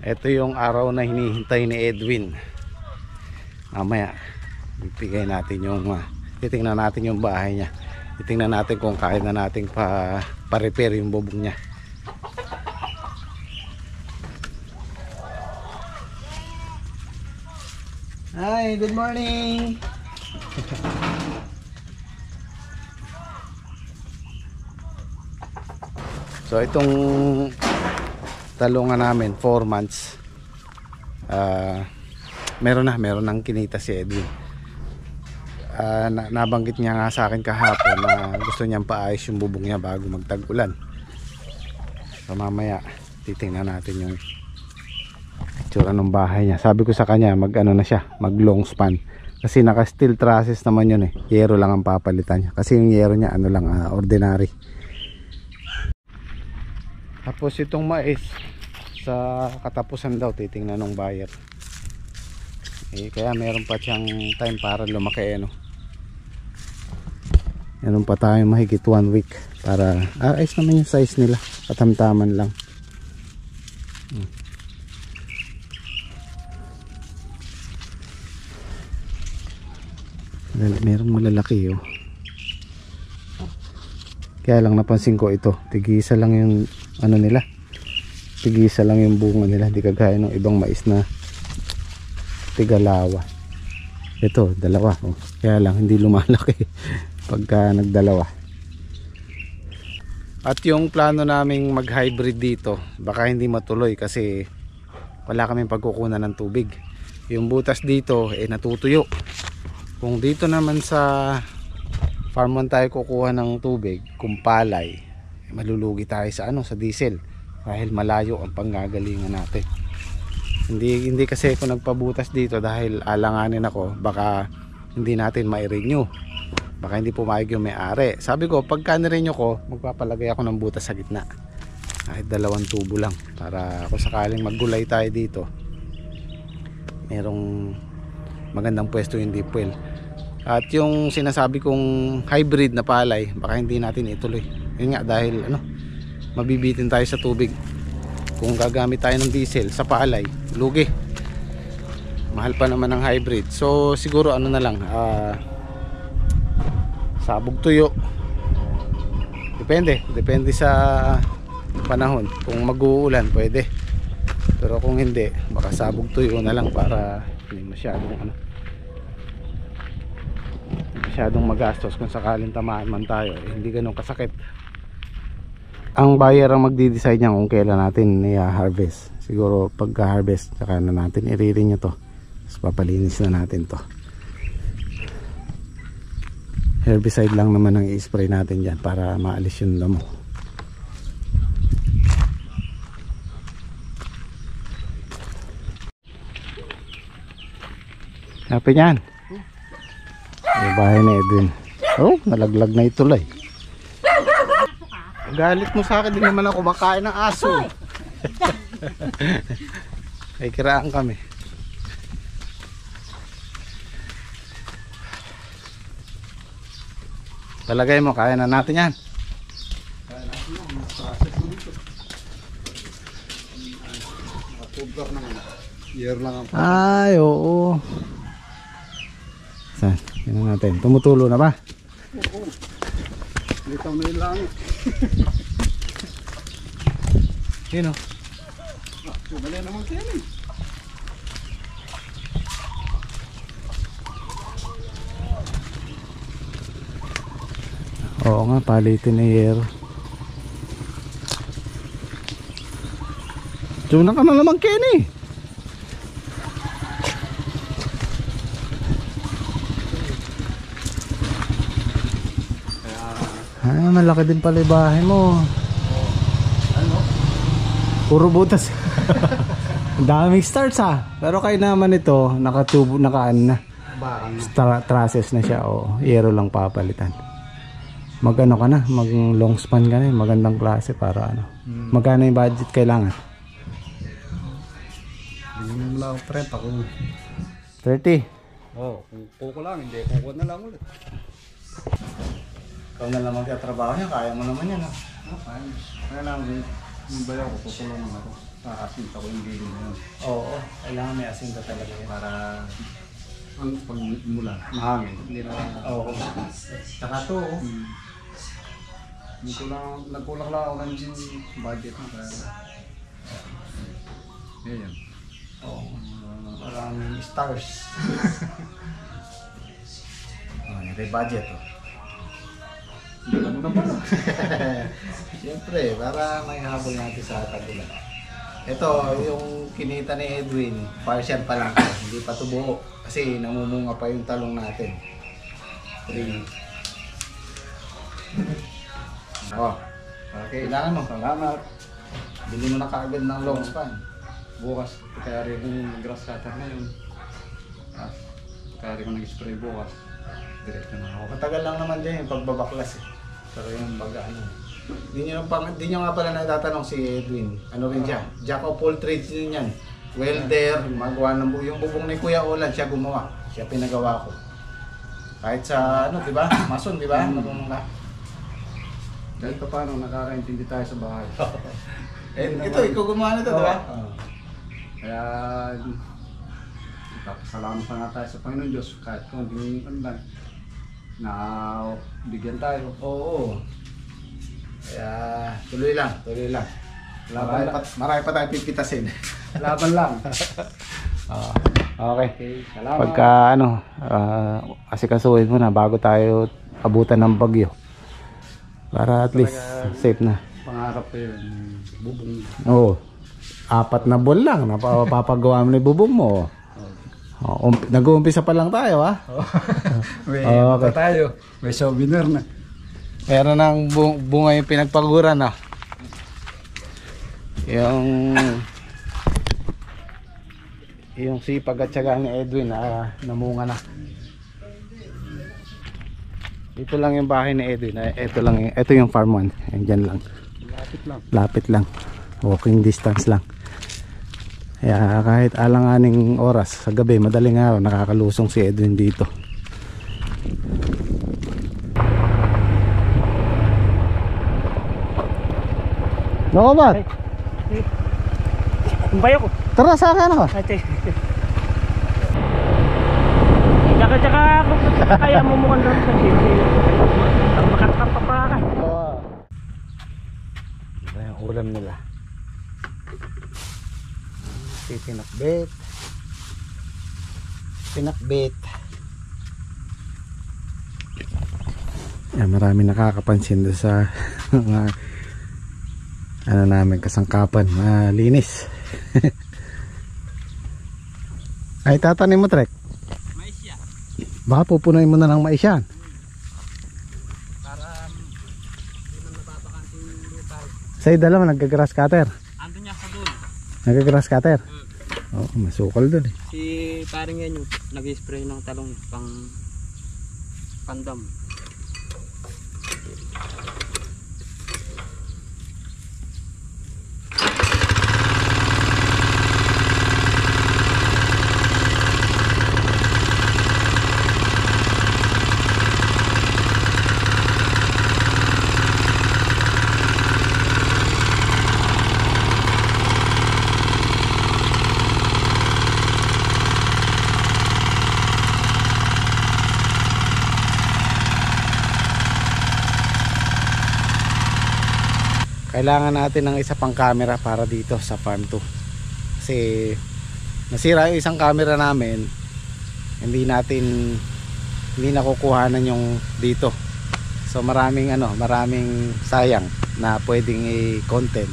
Ito yung araw na hinihintay ni Edwin. Mamaya bibigay natin yung titingnan natin yung bahay niya. Titingnan natin kung kaya na nating pa-repair yung bubong niya. Hi, good morning. So itong talungan namin 4 months. Meron nang kinita si Edwin. Nabanggit niya nga sa akin kahapon na gusto niyang paayos yung bubong niya bago magtag-ulan. So mamaya titingnan natin yung itsura ng bahay niya. Sabi ko sa kanya mag long span. Kasi naka steel trusses naman yun eh. Yero lang ang papalitan niya. Kasi yung yero niya ordinary. Tapos itong mais sa katapusan daw titingnan ng buyer. Kaya meron pa siyang time para lumaki meron pa tayong mahigit 1 week para ayos naman yung size nila, katamtaman lang. Merong malalaki kaya lang napansin ko ito tigisa lang yung nila, tigisa lang yung bunga nila, hindi kagaya ng ibang mais na tigalawa. Ito dalawa kaya lang hindi lumalaki pagka nagdalawa. At yung plano naming mag hybrid dito baka hindi matuloy kasi wala kaming pagkukunan ng tubig. Yung butas dito natutuyo. Kung dito naman sa farm tayo kukuha ng tubig, kung palay, malulugi tayo sa sa diesel dahil malayo ang panggagalingan natin. Hindi kasi ako nagpabutas dito dahil alanganin ako baka hindi natin mai-renew, baka hindi pumayag yung may-ari. Sabi ko pagka ni-renew ko magpapalagay ako ng butas sa gitna, kahit 2 tubo lang, para kung sakaling maggulay tayo dito merong magandang pwesto yung deep well. At yung sinasabi kong hybrid na palay baka hindi natin ituloy, yun nga dahil mabibitin tayo sa tubig. Kung gagamit tayo ng diesel sa palay, lugi, mahal pa naman ng hybrid. So siguro na lang sabog tuyo, depende sa panahon. Kung mag-uulan pwede, pero kung hindi baka sabog tuyo na lang para hindi masyadong magastos. Kung sakaling tamaan man tayo hindi ganun kasakit. Ang buyer ang magdi-decide niya kung kailan natin i-harvest. Siguro pagka-harvest saka na natin i-renew to, tapos papalinis na natin to. Herbicide lang naman ang i-spray natin dyan para maalis yung damo. Happy yan yung bahay na Edwin. Nalaglag na ituloy. Galit mo sa akin, din naman ako makain ng aso. Ay kiraan kami. Palagay mo kaya na natin yan. Ay oo. Saan? Yan natin. Tumutulo na ba? Oo. Litaw na yung langit. Yun Sumali naman kayo Oo nga, palitin na yero. Tuna ka na naman Kenny. Malaki din pala yung bahay mo. Puro butas. Daming starts pero kayo naman ito nakatubo, nakaan na trusses na siya. Yero lang papalitan. Magano ka na, mag long span ka na, magandang klase para magkano yung budget kailangan? Minimum lang 30 kung 30. kung kuko lang, hindi kuko na lang ulit. Ikaw na lang magkatrabaho niya, kaya mo naman yan Kaya lang, yung bayaw ko, kukulong ako. Aasinta ko yung gilid na yun. Oo, kailangan may asinta talaga yun. Para ang pagmula, mahangin. Hindi na... Oo. Saka to, Nagkulang lang ako ng budget na kaya... Ngayon. oo. Parang stars. May budget oh. Ano na ba? Siyempre, para may habol natin sa tagulan. Ito, yung kinita ni Edwin, partial pa lang. Hindi pa ito buo. Kasi namumunga pa yung talong natin. 3. Oh, Okay. kailangan mo. Salamat. Bili mo na kaagad ng long span. Bukas, kaya rin yung grass cutter na yun. Kaya rin ko nag-spray bukas. Diretso na ako. Matagal lang naman dyan yung pagbabaklas eh. Pero yung baga ano. Hindi nyo nga pala natatanong si Edwin. Ano rin siya? Jack of all trades din yan. Welder, magawa ng yung bubong ni Kuya Olan, siya gumawa. Siya pinagawa ko. Kahit sa ano, di ba? Mason, di ba? Marunong ka. Dahil pa paano, nakakaintindi tayo sa bahay. Ito, ikaw gumawa na ito, di ba? Kaya, papasalamat pa nga tayo sa Panginoon Diyos kahit kung hindi lang na bigyan tayo. Oo. Kaya tuloy lang, tuloy lang. Laban lang. Marami pa tayong pipitasin. Laban lang. Okay. Okay, salamat. Pagka ano, asikasuhin mo na bago tayo abutan ng bagyo. Para at least safe na. Pangarap ko yun, bubong. Oo. 4 na buwan lang napapagawa mo na yung bubong mo. Nag-uumpisa pa lang tayo ha. May Okay. tayo. May souvenir na. Meron ng bunga yung pinagpaguran na. Yung sipag at syaga ni Edwin namunga na. Ito lang yung bahay ni Edwin. Ito yung farm 1. Diyan lang. Lapit lang. Lapit lang. Walking distance lang. Kaya kahit alanganing oras sa gabi, madaling araw, nakakalusong si Edwin dito. Nako ba? Bayo ko. Tara sa akin ako. Ate. Tsaka ako kaya mo mukhang lang sa sisi. Ang makakapapaka. Ito yung ulam nila. Pinakbet. Pinakbet. Yan, marami nakakapansin doon sa ano namin kasangkapan, malinis. Ay, tatanim mo, Trek. Mais yan. Baka pupunuin mo na ng mais yan. Para hindi man nababakante yung lupa. Sa'yo dalawa, nagka-grass cutter. Ando niya sa doon. Nagka-grass cutter. Oo, masukal doon eh. Si paring yan yung nag-spray ng talong pang pandam. Kailangan natin ng isa pang camera para dito sa farm 2 kasi nasira yung isang camera namin, hindi nakukuhanan yung dito, so maraming sayang na pwedeng i-content.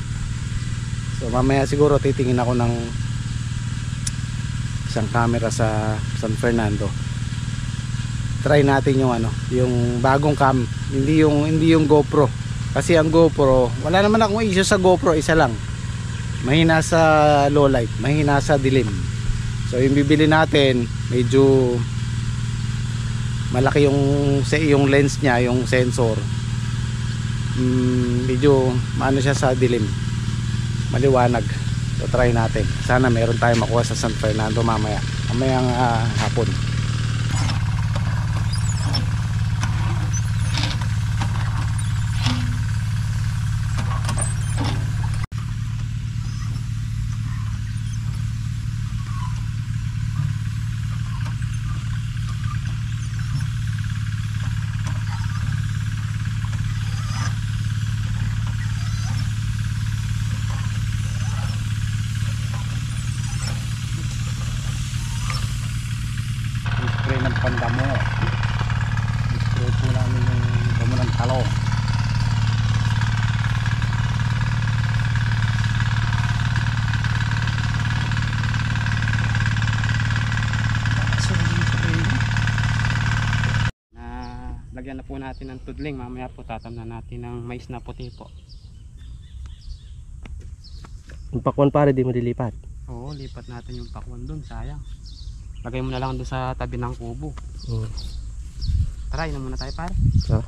So mamaya siguro titingin ako ng isang camera sa San Fernando. Try natin yung bagong cam, hindi yung GoPro. Kasi ang GoPro, wala naman akong issue sa GoPro, isa lang. Mahina sa low light, mahina sa dilim. So yung bibili natin, medyo malaki yung lens niya, yung sensor. Medyo siya sa dilim. Maliwanag. So try natin. Sana meron tayong makuha sa San Fernando mamayang hapon. natin ng tudling. Mamaya po tatamnan natin ng mais na puti po. Yung pakwan pare, di mo dilipat. Oo, lipat natin yung pakwan dun, sayang. Lagay mo na lang dun sa tabi ng kubo. Tara, inom muna tayo pare. So,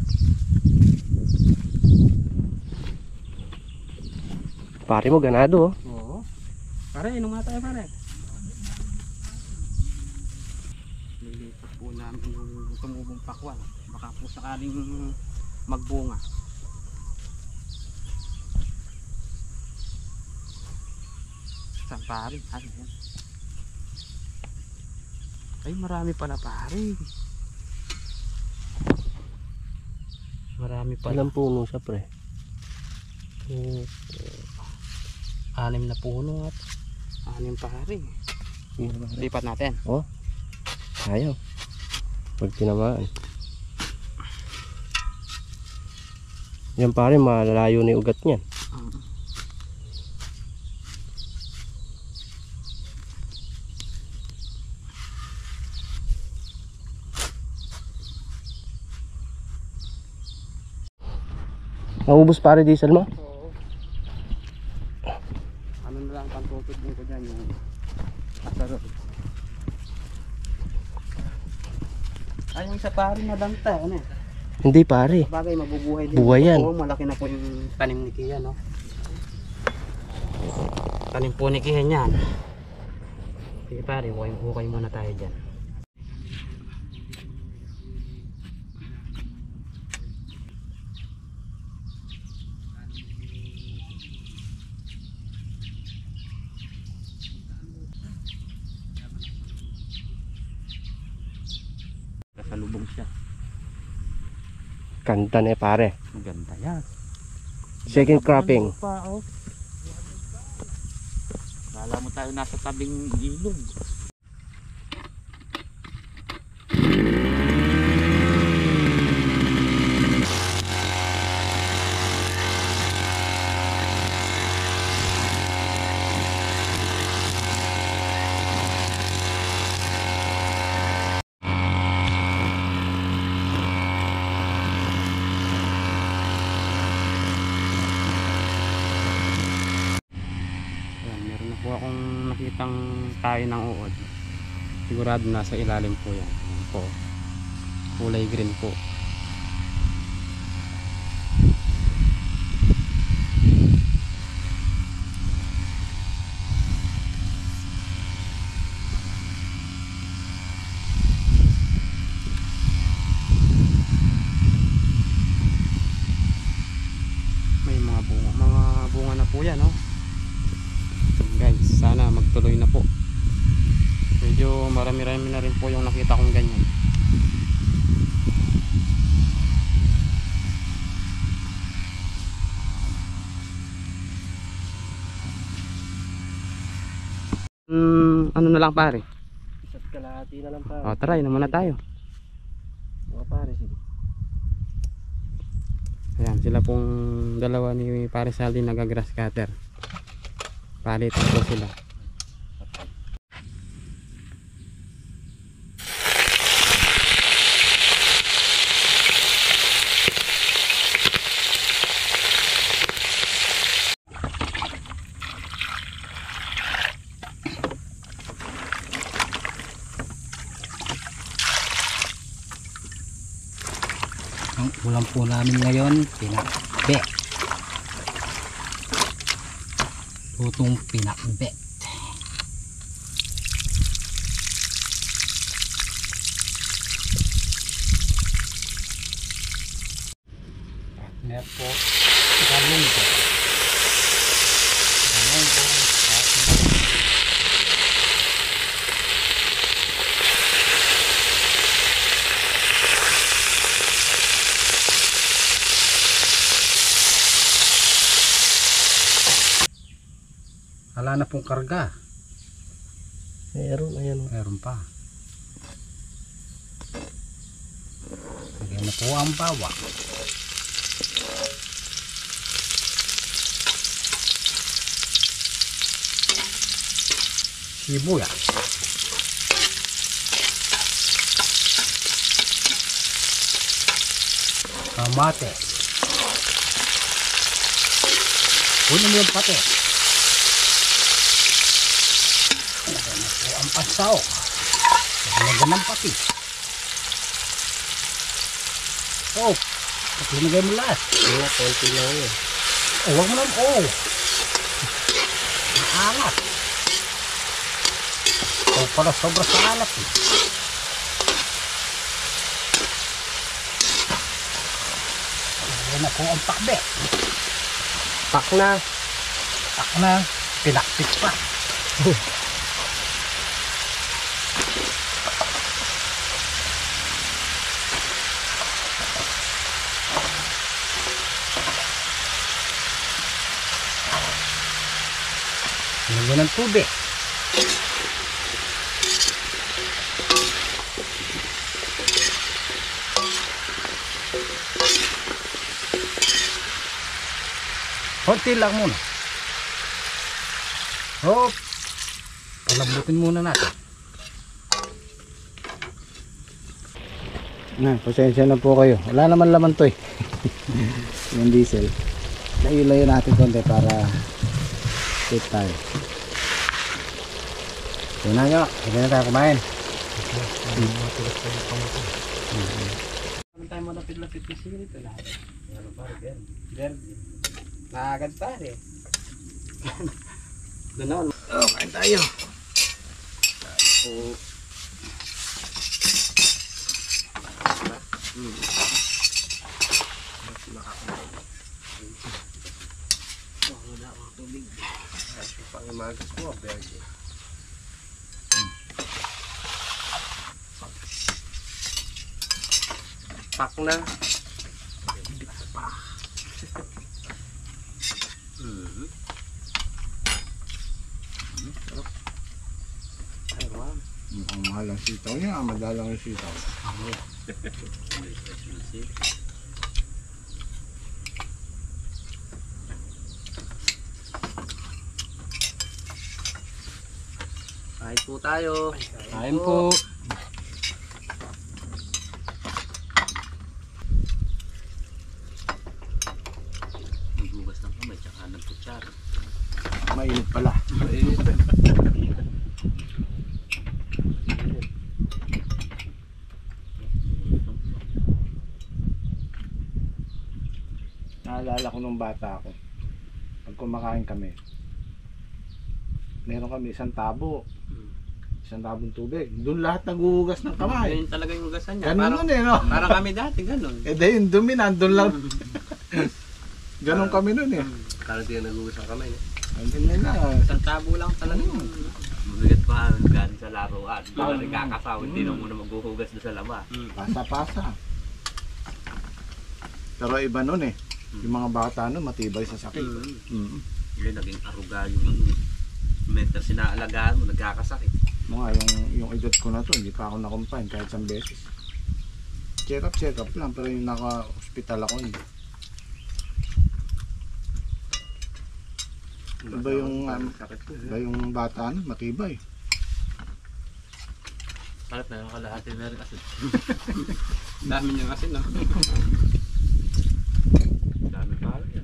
pare mo ganado oh. Oo. Pare, inom muna tayo pare. Lilipat po namin yung tumubong pakwan. Baka po sakaling magbunga. Saan pare? Ano yan? Ay, marami pala pare. Marami pala. Ilang puno siya pre? 6 na puno at 6 pare. Lipat natin. Oh, ayaw. Pag tinamaan. Yan pare, malalayo na yung ugat niyan. Naubos pare diesel mo? Oo. Ano na lang pantutod din ko dyan yung asarol. Ay, yung isa pare na banta, ano eh. Hindi pare. Bagay, mabubuhay din. Buhay yan. Oo, malaki na po yung tanim ni Kia, no? Tanim po ni Kia yan. Sige pare, hukay muna tayo dyan. Kasalubong siya. Kanta na pare. Maganda yan. Second cropping. Pa, oh. Kala mo tayo nasa tabing ilog. Po akong nakitang tayo ng uod. Sigurado nasa ilalim po yan. Ayan po. Kulay green po. May mga bunga na po yan, no? Guys, sana magtuloy na po. Medyo marami-rami na rin po yung nakita kong ganyan. Ano na lang pare? Isa't kalahati na lang pare. O tara, inom muna tayo. Mga pare, sige. Ayan, sila pong dalawa ni pare Saldi nagagrass cutter. Palitan po sila. Ang ulam po namin ngayon, pinakbe. Lutong pinakbe. Meron po ganun po. Ganun po. Wala na pong karga. Meron, ayan. Meron pa. Lagyan na po ang bawang. Sibuyas. kamates. Kunin mo yung pati. Lagyan mo po ang pasaw. Lagyan ng pati. Oh, linagay mo lahat. Kaya, konti lang yun. Oh, wag mo lang. Oh. Ang alat. Oh, pala sobra sa alat eh. Ayan na po ang pakbe. Pak na. Pak na. Pinakpit pa. Lagyan ng tubig. Konti lang muna. Hop. Palambutin muna natin. Na, pasensya na po kayo. Wala naman laman to eh. Yung diesel. Layo-layo natin konti para safe tayo. Yun na nyo. Hindi na tayo kumain. Ano tayo malapit-lapit na siya dito lahat? Ano pa rin? Verde. Nakagad pa rin. Doon na. Oh, kain tayo. Oo. Pangimagas mo, Berge. Pak na. Mukhang mahal ang sitaw niya. Madalang yung sitaw. Kain po tayo. Kain po. Maghugas ng kamay tsaka ng kutsara. Mainit pala. Naalala ko nung bata ako. Pag kumakain kami, meron kami isang tabo. Isang tabong tubig. Doon lahat naghuhugas ng kamay. Ganyan talaga yung hugasan niya. Ganun nun eh, no? Parang kami dati, ganun. Eh dahil yung dumi nandun lang. Ganun kami nun eh. Kala di na nagugas ang kamay. Andun nila. Isang tabo lang talaga. Mabigat pa galing sa laruan. Baka nagkakasawa, hindi na muna maghuhugas doon sa labas. Pasa-pasa. Pero iba nun eh. Yung mga bata nun matibay sa sakit. Yun, naging aruga yung ano. Mental sinaalagaan mo, nagkakasakit. Mga yung edad ko na to, hindi pa ako na-confine kahit isang beses. Check up lang. Pero yung naka-hospital ako hindi. Iba yung bata nun, matibay. Bakit na nakalahati na rin kasi. Dami niya kasi, no? Dami pa rin.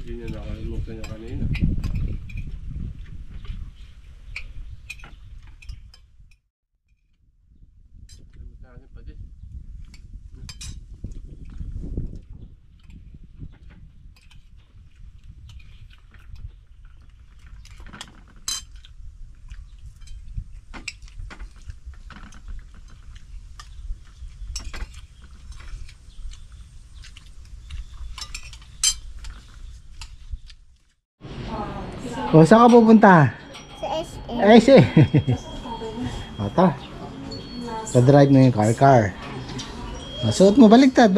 Hindi niya nakalimutan niya kanina. O, saan ka pupunta? Sa SM. Ay, si. O, to. Pa-drive mo yung car. Suot mo, baligtad.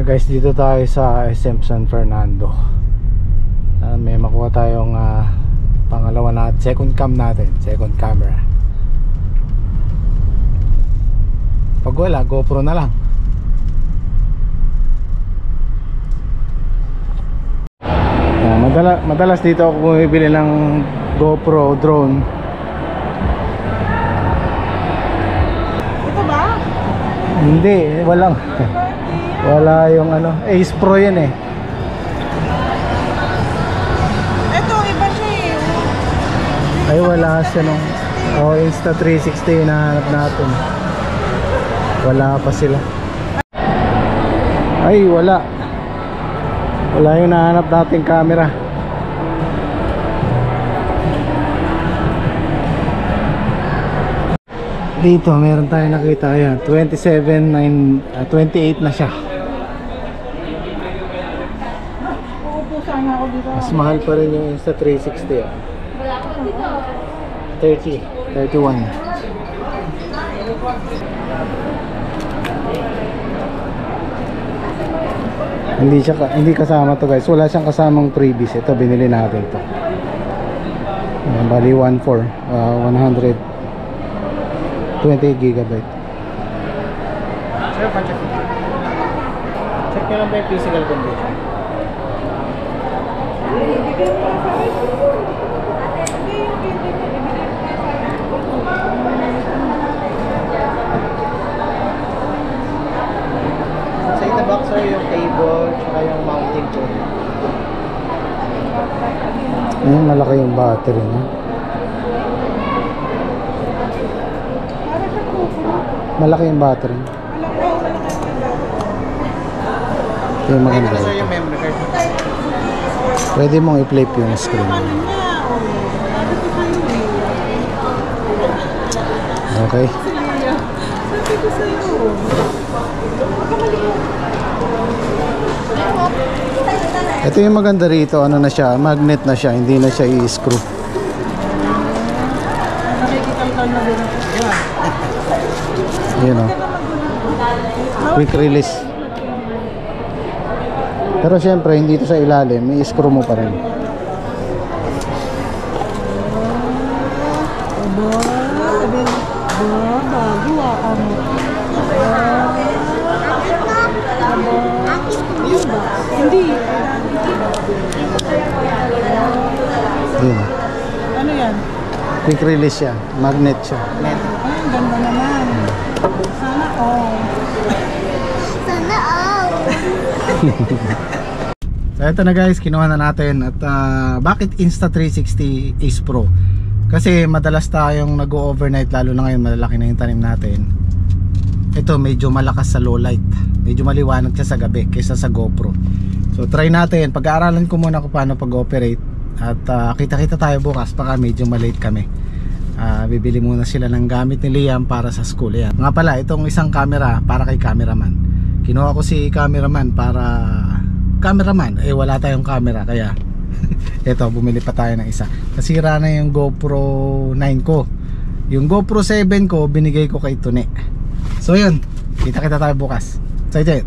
Guys, dito tayo sa SM San Fernando. May makuha tayong pangalawa na second cam natin. Second camera. Pag wala, GoPro na lang. Madalas dito ako bumibili ng GoPro drone. Hindi, walang. Wala yung ano. Ace Pro yan eh. Ito, iba siya eh. Ay, wala siya nung. Oh, Insta360 hinahanap natin. Wala pa sila. Ay, wala. Wala yung nahanap nating camera. Dito meron tayong nakita, ayan, 28 na siya. Uupo sana ako dito. Mas mahal pa rin yung Insta360 ah. 31. Hindi kasama to guys. Wala siyang kasamang freebies. Ito binili natin to. Bali 1.4 128 gigabyte. Sir, check. Check nyo lang ba yung physical condition? Sa itabak sir yung cable tsaka yung mounting ko. Ayun, malaki yung battery niya. Malaki yung battery. Ito yung maganda ito. yung memory card. Pwede mong i-flip yung screen. Okay. Ito yung maganda rito, ano na siya, magnet na siya, hindi na siya i-screw. Yun o. Quick release. Pero syempre hindi ito sa ilalim, may screw mo pa rin. Hindi. Yun. Ano yan? Quick release siya, magnet siya. Ay, ang ganda naman. Sana all. Sana all. So ito na guys, kinuha na natin. At bakit Insta360 Ace Pro? Kasi madalas tayong nag-overnight, lalo na ngayon malalaki na yung tanim natin. Ito medyo malakas sa low light, medyo maliwanag siya sa gabi kaysa sa GoPro. So try natin, pag-aaralan ko muna kung paano pag-operate. At kita-kita tayo bukas, baka medyo malate kami. Bibili muna sila ng gamit ni Liam para sa school. Yan. Nga pala, itong isang camera para kay cameraman. Kinuha ko si cameraman para cameraman, eh wala tayong camera, kaya eto, bumili pa tayo ng isa. Nasira na yung GoPro 9 ko. Yung GoPro 7 ko binigay ko kay Tune. So yun, kita-kita tayo bukas. Say it.